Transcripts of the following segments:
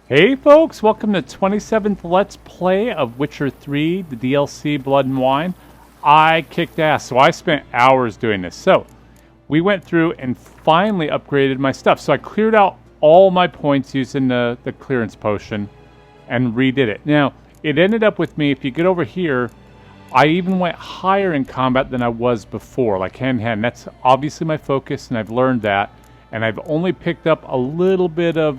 Hey folks, welcome to 27th Let's Play of Witcher 3, the DLC Blood and Wine. I kicked ass, so I spent hours doing this. So, we went through and finally upgraded my stuff. So I cleared out all my points using the clearance potion and redid it. Now, it ended up with me, if you get over here, I even went higher in combat than I was before, like hand-to-hand. That's obviously my focus, and I've learned that. And I've only picked up a little bit of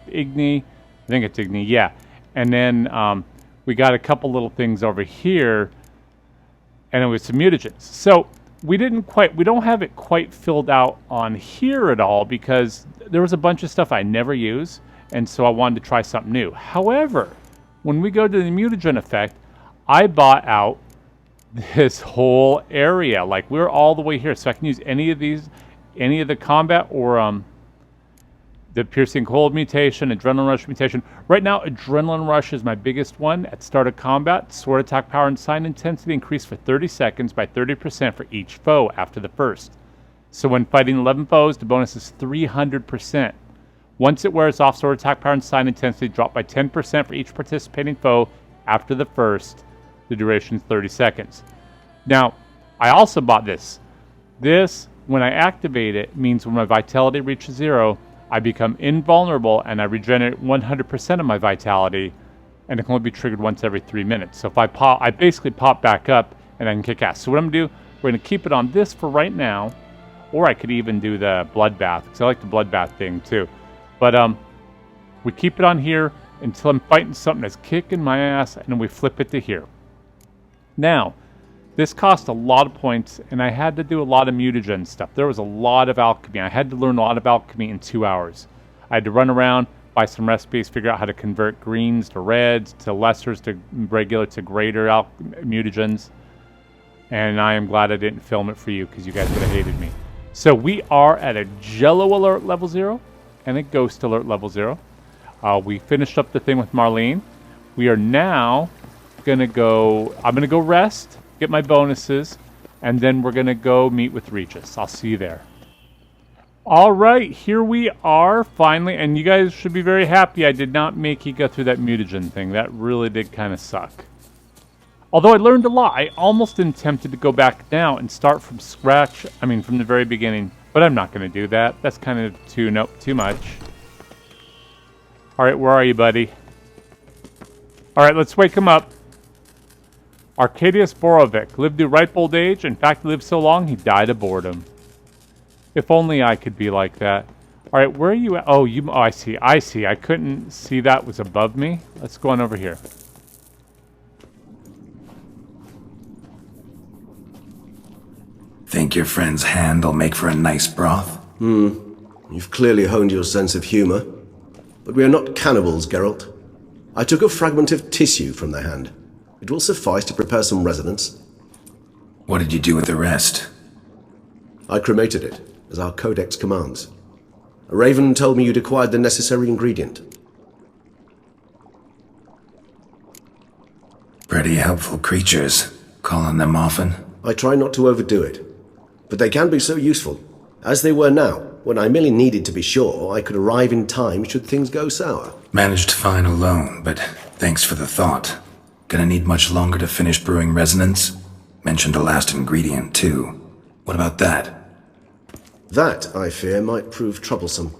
Igni. I think it's Igni, yeah. And then we got a couple little things over here, and it was some mutagens. So we don't have it quite filled out on here at all because there was a bunch of stuff I never use, and so I wanted to try something new. However, when we go to the mutagen effect, I bought out this whole area. Like, we're all the way here, so I can use any of these, any of the combat or the Piercing Cold mutation, Adrenaline Rush mutation. Right now, Adrenaline Rush is my biggest one. At start of combat, sword attack power and sign intensity increase for 30 seconds by 30% for each foe after the first. So when fighting 11 foes, the bonus is 300%. Once it wears off, sword attack power and sign intensity drop by 10% for each participating foe after the first. The duration is 30 seconds. Now, I also bought this. This, when I activate it, means when my vitality reaches 0, I become invulnerable and I regenerate 100% of my vitality, and it can only be triggered once every 3 minutes. So if I pop, I basically pop back up and I can kick ass. So what I'm going to do, we're going to keep it on this for right now, or I could even do the bloodbath, because I like the bloodbath thing too. But we keep it on here until I'm fighting something that's kicking my ass, and then we flip it to here. Now, this cost a lot of points, and I had to do a lot of mutagen stuff. There was a lot of alchemy. I had to learn a lot of alchemy in 2 hours. I had to run around, buy some recipes, figure out how to convert greens to reds, to lessers to regular to greater mutagens. And I am glad I didn't film it for you, because you guys would have hated me. So we are at a Jello alert level 0, and a Ghost alert level 0. We finished up the thing with Marlene. We are now going to go... I'm going to go rest, get my bonuses, and then we're going to go meet with Regis. I'll see you there. All right, here we are, finally, and you guys should be very happy I did not make you go through that mutagen thing. That really did kind of suck. Although I learned a lot. I almost am tempted to go back now and start from scratch, from the very beginning, but I'm not going to do that. That's kind of too much. All right, where are you, buddy? All right, let's wake him up. Arcadius Borovic lived to ripe old age. In fact, he lived so long, he died of boredom. If only I could be like that. All right, where are you at? Oh, I see. I couldn't see that was above me. Let's go on over here. Think your friend's hand will make for a nice broth? You've clearly honed your sense of humor. But we are not cannibals, Geralt. I took a fragment of tissue from their hand. It will suffice to prepare some resonance. What did you do with the rest? I cremated it, as our codex commands. A raven told me you'd acquired the necessary ingredient. Pretty helpful creatures. Call on them often? I try not to overdo it. But they can be so useful, as they were now, when I merely needed to be sure I could arrive in time should things go sour. Managed fine alone, but thanks for the thought. Gonna need much longer to finish brewing resonance? Mentioned the last ingredient, too. What about that? That, I fear, might prove troublesome.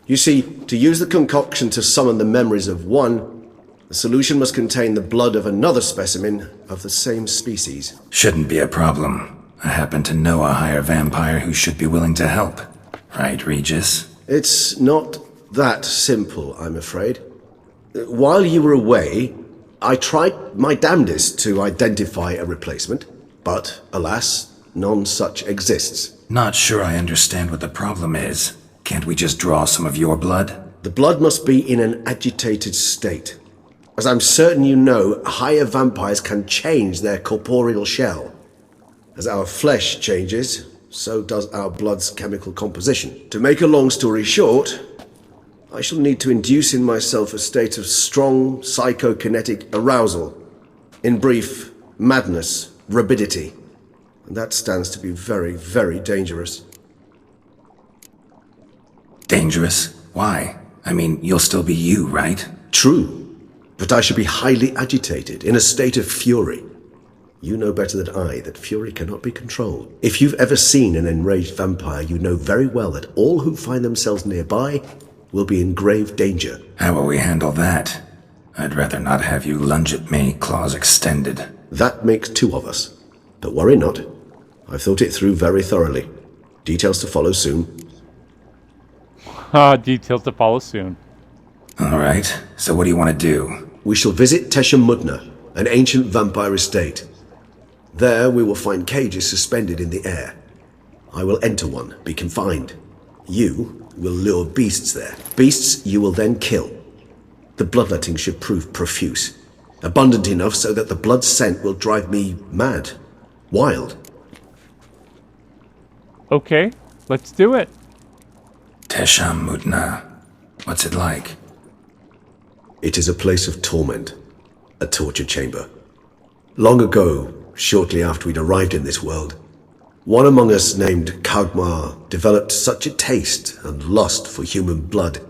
You see, to use the concoction to summon the memories of one, the solution must contain the blood of another specimen of the same species. Shouldn't be a problem. I happen to know a higher vampire who should be willing to help. Right, Regis? It's not that simple, I'm afraid. While you were away, I tried my damnedest to identify a replacement, but, alas, none such exists. Not sure I understand what the problem is. Can't we just draw some of your blood? The blood must be in an agitated state. As I'm certain you know, higher vampires can change their corporeal shell. As our flesh changes, so does our blood's chemical composition. To make a long story short, I shall need to induce in myself a state of strong psychokinetic arousal. In brief, madness, rabidity. And that stands to be very, very dangerous. Dangerous? Why? I mean, you'll still be you, right? True, but I should be highly agitated, in a state of fury. You know better than I that fury cannot be controlled. If you've ever seen an enraged vampire, you know very well that all who find themselves nearby will be in grave danger. How will we handle that? I'd rather not have you lunge at me, claws extended. That makes two of us. But worry not. I've thought it through very thoroughly. Details to follow soon. Details to follow soon. All right, so what do you want to do? We shall visit Tesha Mudna, an ancient vampire estate. There we will find cages suspended in the air. I will enter one, be confined. You will lure beasts there. Beasts you will then kill. The bloodletting should prove profuse. Abundant enough so that the blood scent will drive me mad. Wild. Okay, let's do it. Tesha Mudna. What's it like? It is a place of torment. A torture chamber. Long ago, shortly after we'd arrived in this world, one among us named Kagmar developed such a taste and lust for human blood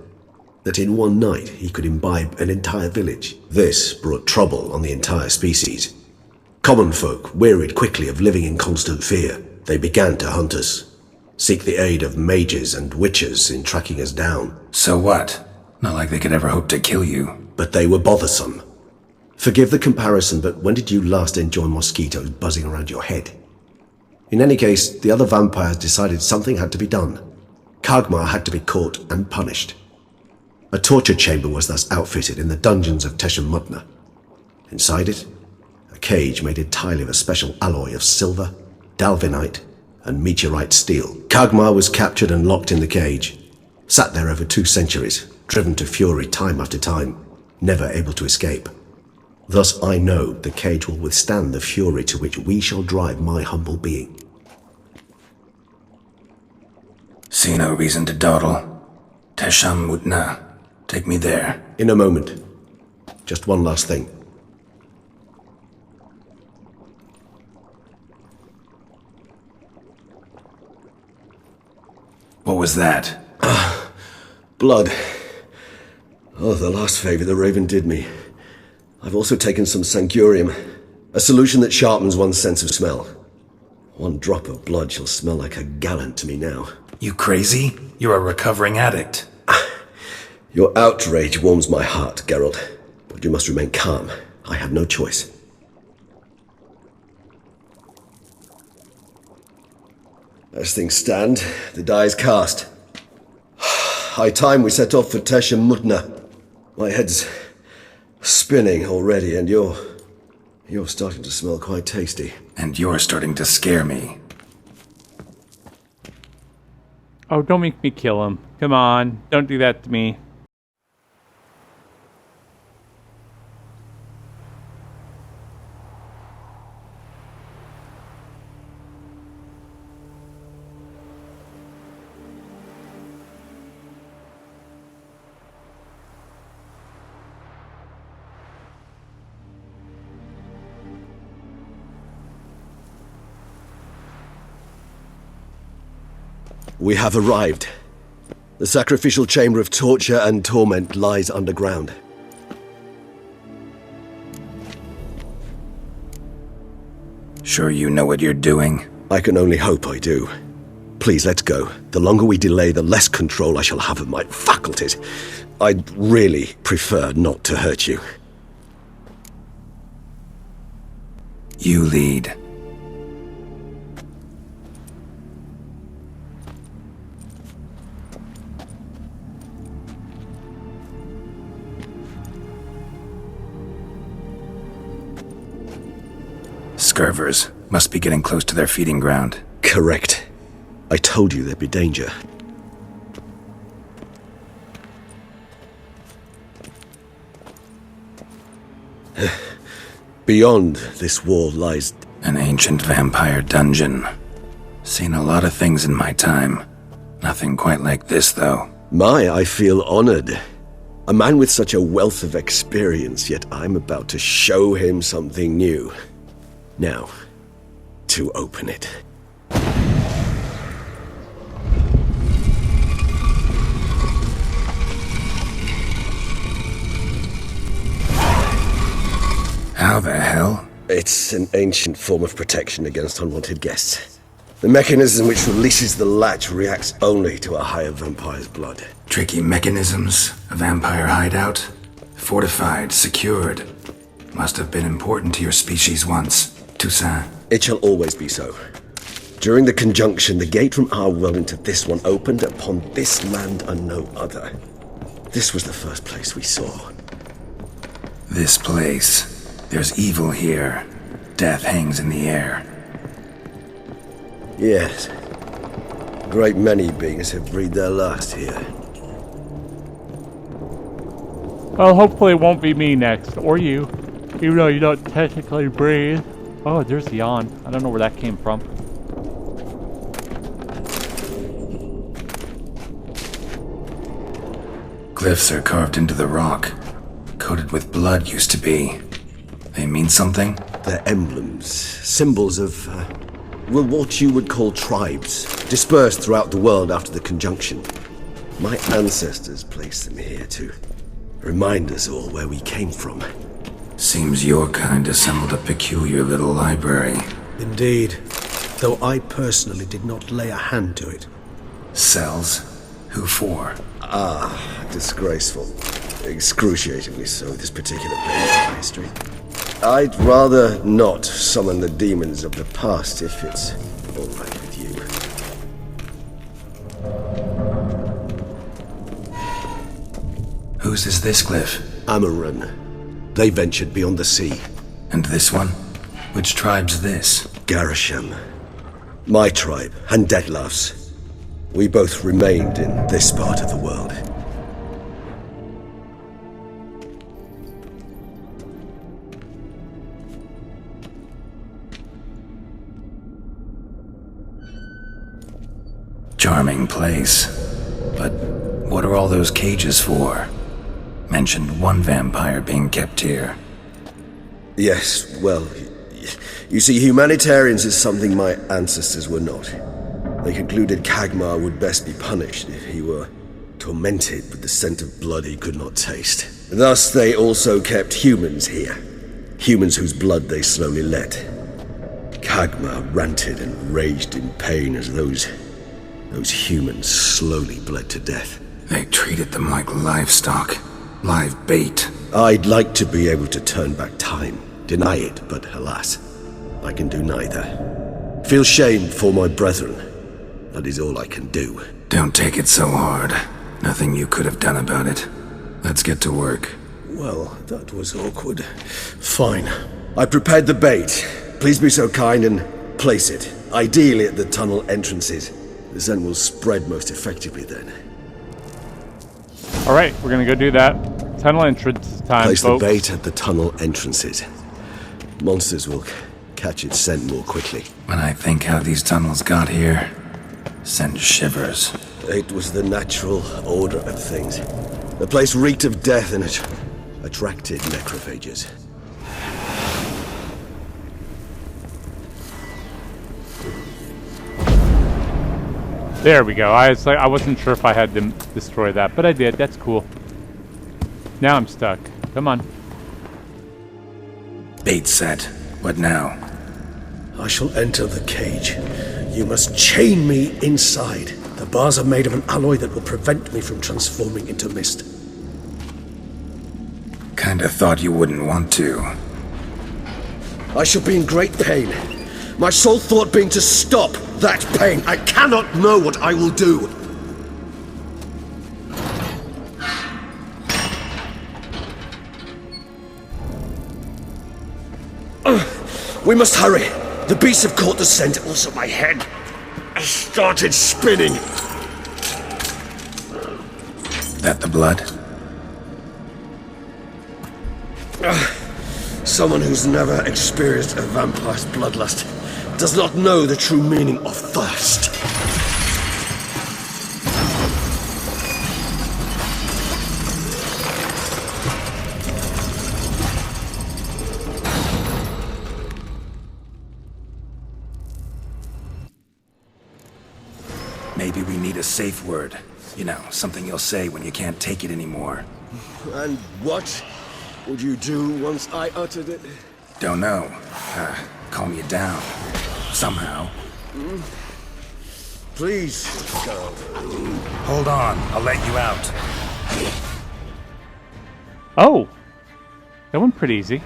that in one night he could imbibe an entire village. This brought trouble on the entire species. Common folk wearied quickly of living in constant fear. They began to hunt us, seek the aid of mages and witches in tracking us down. So what? Not like they could ever hope to kill you. But they were bothersome. Forgive the comparison, but when did you last enjoy mosquitoes buzzing around your head? In any case, the other vampires decided something had to be done. Kagmar had to be caught and punished. A torture chamber was thus outfitted in the dungeons of Tesha Mudna. Inside it, a cage made entirely of a special alloy of silver, dalvinite, and meteorite steel. Kagmar was captured and locked in the cage, sat there over 2 centuries, driven to fury time after time, never able to escape. Thus I know the cage will withstand the fury to which we shall drive my humble being. See no reason to dawdle. Tesha Mudna. Take me there. In a moment. Just one last thing. What was that? Blood. Oh, the last favor the Raven did me. I've also taken some Sancurium, a solution that sharpens one's sense of smell. 1 drop of blood shall smell like a gallon to me now. You crazy? You're a recovering addict. Your outrage warms my heart, Geralt, but you must remain calm. I have no choice. As things stand, the die is cast. High time we set off for Tesha Mudna. My head's spinning already, and you're starting to smell quite tasty. And you're starting to scare me. Oh, don't make me kill him. Come on, don't do that to me. We have arrived. The sacrificial chamber of torture and torment lies underground. Sure you know what you're doing? I can only hope I do. Please, let's go. The longer we delay, the less control I shall have of my faculties. I'd really prefer not to hurt you. You lead. Scurvers must be getting close to their feeding ground. Correct. I told you there'd be danger. Beyond this wall lies... An ancient vampire dungeon. Seen a lot of things in my time. Nothing quite like this, though. I feel honored. A man with such a wealth of experience, yet I'm about to show him something new. Now, to open it. How the hell? It's an ancient form of protection against unwanted guests. The mechanism which releases the latch reacts only to a higher vampire's blood. Tricky mechanisms, a vampire hideout. Fortified, secured. Must have been important to your species once, Toussaint. It shall always be so. During the conjunction, the gate from our world into this one opened upon this land and no other. This was the first place we saw. This place. There's evil here. Death hangs in the air. Yes. A great many beings have breathed their last here. Well, hopefully it won't be me next, or you. Even though you don't technically breathe. Oh, there's the yawn. I don't know where that came from. Glyphs are carved into the rock. Coated with blood used to be. They mean something? They're emblems, symbols of, well, what you would call tribes, dispersed throughout the world after the conjunction. My ancestors placed them here to remind us all where we came from. Seems your kind assembled a peculiar little library. Indeed, though I personally did not lay a hand to it. Cells? Who for? Disgraceful. Excruciatingly so, this particular page of history. I'd rather not summon the demons of the past if it's all right with you. Whose is this glyph? Amaran. They ventured beyond the sea. And this one? Which tribe's this? Garasham. My tribe, and Detlef's. We both remained in this part of the world. Charming place. But what are all those cages for? Mentioned one vampire being kept here. Yes, well, you see, humanitarians is something my ancestors were not. They concluded Kagmar would best be punished if he were tormented with the scent of blood he could not taste. Thus, they also kept humans here. Humans whose blood they slowly let. Kagmar ranted and raged in pain as those humans slowly bled to death. They treated them like livestock. Live bait. I'd like to be able to turn back time, deny it, but alas, I can do neither. Feel shame for my brethren. That is all I can do. Don't take it so hard. Nothing you could have done about it. Let's get to work. Well, that was awkward. Fine. I prepared the bait. Please be so kind and place it, ideally at the tunnel entrances. The scent will spread most effectively then. Alright, we're gonna go do that. Tunnel entrance time, Place folks. the bait at the tunnel entrances. Monsters will catch its scent more quickly. When I think how these tunnels got here, send shivers. It was the natural order of things. The place reeked of death and it attracted necrophages. There we go. I wasn't sure if I had to destroy that, but I did. That's cool. Now I'm stuck. Come on. Bait set. What now? I shall enter the cage. You must chain me inside. The bars are made of an alloy that will prevent me from transforming into mist. Kinda thought you wouldn't want to. I shall be in great pain. My sole thought being to stop that pain. I cannot know what I will do. We must hurry. The beasts have caught the scent. Also my head has started spinning. That the blood? Someone who's never experienced a vampire's bloodlust does not know the true meaning of thirst. Maybe we need a safe word. You know, something you'll say when you can't take it anymore. And what would you do once I uttered it? Don't know. Calm you down. Somehow. Please, Geralt. Hold on, I'll let you out. Oh! That went pretty easy.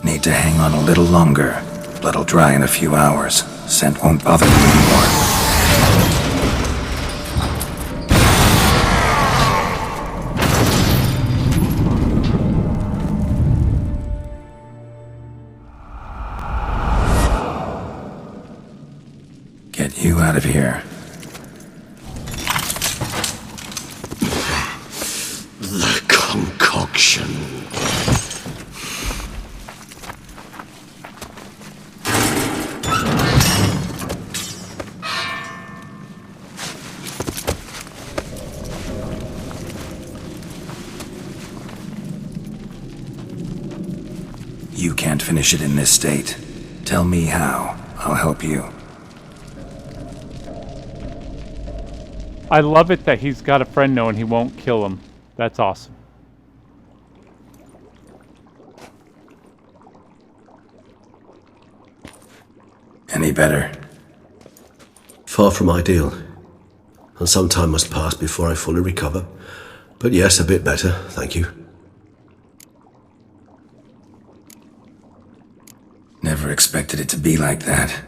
Need to hang on a little longer. Blood'll dry in a few hours. Scent won't bother you anymore. Get you out of here. The concoction. You can't finish it in this state. Tell me how. I'll help you. I love it that he's got a friend knowing he won't kill him. That's awesome. Any better? Far from ideal. And some time must pass before I fully recover. But yes, a bit better, thank you. Never expected it to be like that.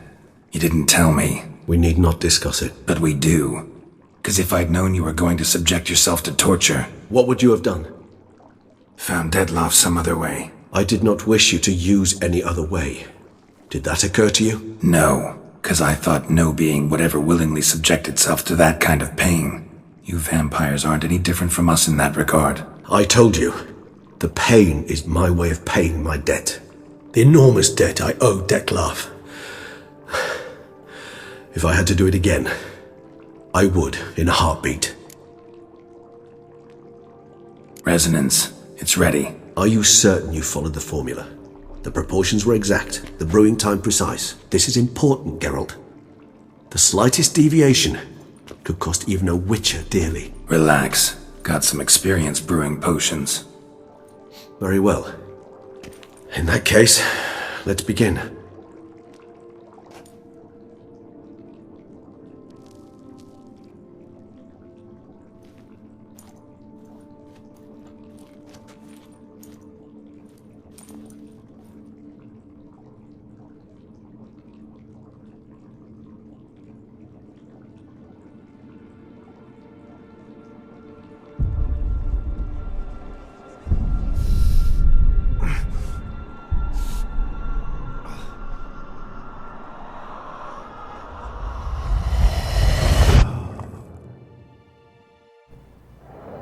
You didn't tell me. We need not discuss it. But we do. 'Cause if I'd known you were going to subject yourself to torture... What would you have done? Found Dettlaff some other way. I did not wish you to use any other way. Did that occur to you? No, 'cause I thought no being would ever willingly subject itself to that kind of pain. You vampires aren't any different from us in that regard. I told you. The pain is my way of paying my debt. The enormous debt I owe Dettlaff. If I had to do it again, I would in a heartbeat. Resonance. It's ready. Are you certain you followed the formula? The proportions were exact, the brewing time precise. This is important, Geralt. The slightest deviation could cost even a witcher dearly. Relax. Got some experience brewing potions. Very well. In that case, let's begin.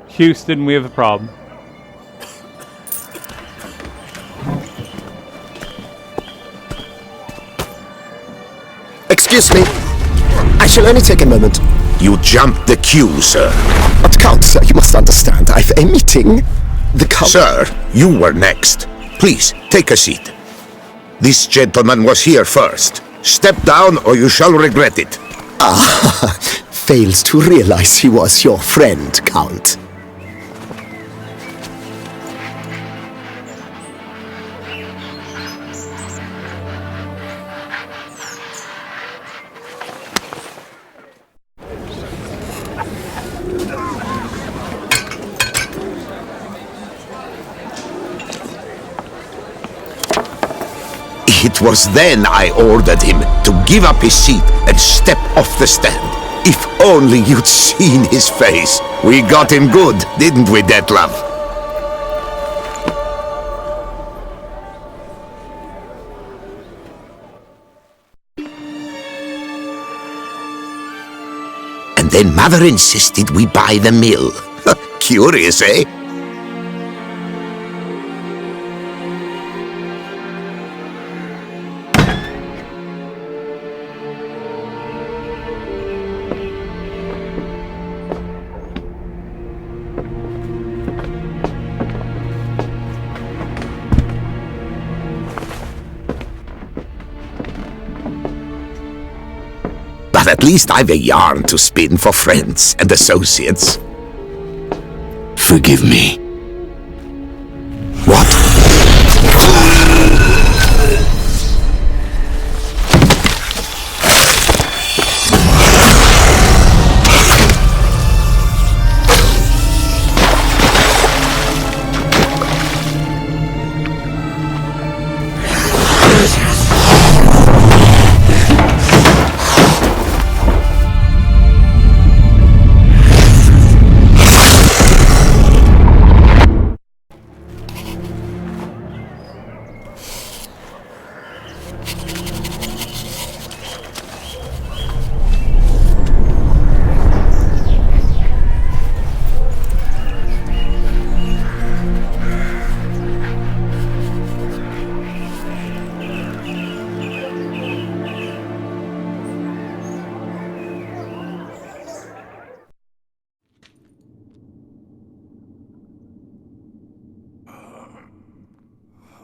Houston, we have a problem. Excuse me. I shall only take a moment. You jumped the queue, sir. But Count, sir, you must understand. I've a meeting. The Count... Sir, you were next. Please, take a seat. This gentleman was here first. Step down or you shall regret it. Ah, fails to realize he was your friend, Count. It was then I ordered him to give up his seat and step off the stand. If only you'd seen his face. We got him good, didn't we, Dettlaff? And then Mother insisted we buy the mill. Curious, eh? At least I've a yarn to spin for friends and associates. Forgive me. What?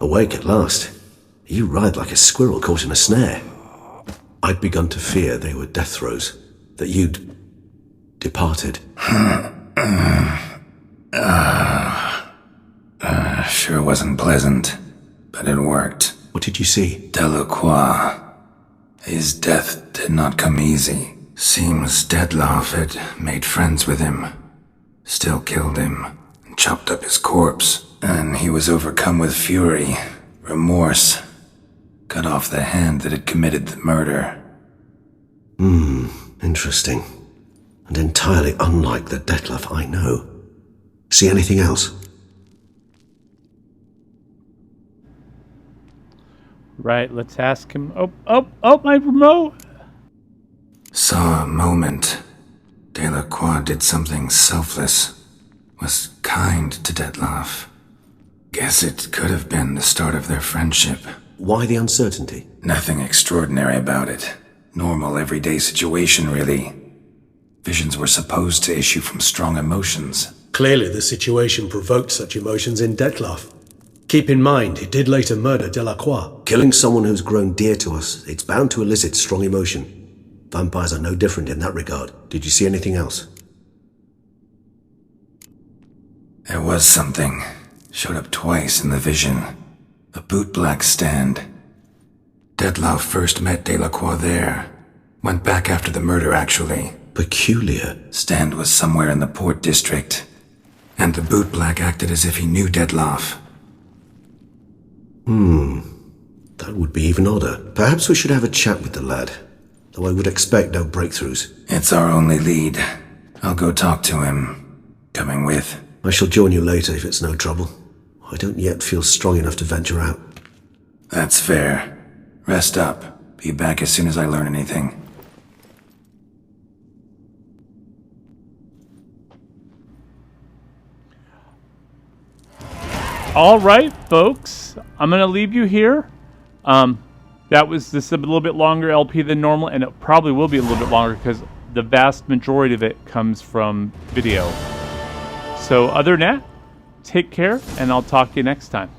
Awake at last. You ride like a squirrel caught in a snare. I'd begun to fear they were death throes, that you'd departed. Sure wasn't pleasant, but it worked. What did you see? Delacroix. His death did not come easy. Seems Dettlaff had made friends with him, still killed him, and chopped up his corpse. And he was overcome with fury, remorse, cut off the hand that had committed the murder. Interesting. And entirely unlike the Dettlaff I know. See anything else? Right, let's ask him. Oh, my remote! Saw a moment. Delacroix did something selfless. Was kind to Dettlaff. Guess it could have been the start of their friendship. Why the uncertainty? Nothing extraordinary about it. Normal, everyday situation, really. Visions were supposed to issue from strong emotions. Clearly the situation provoked such emotions in Dettlaff. Keep in mind, he did later murder Delacroix. Killing someone who's grown dear to us, it's bound to elicit strong emotion. Vampires are no different in that regard. Did you see anything else? There was something. Showed up twice in the vision. A bootblack stand. Dettlaff first met Delacroix there. Went back after the murder, actually. Peculiar. Stand was somewhere in the Port District. And the bootblack acted as if he knew Dettlaff. That would be even odder. Perhaps we should have a chat with the lad. Though I would expect no breakthroughs. It's our only lead. I'll go talk to him. Coming with? I shall join you later if it's no trouble. I don't yet feel strong enough to venture out. That's fair. Rest up. Be back as soon as I learn anything. All right, folks. I'm going to leave you here. This is a little bit longer LP than normal, and it probably will be a little bit longer because the vast majority of it comes from video. So other than that, take care, and I'll talk to you next time.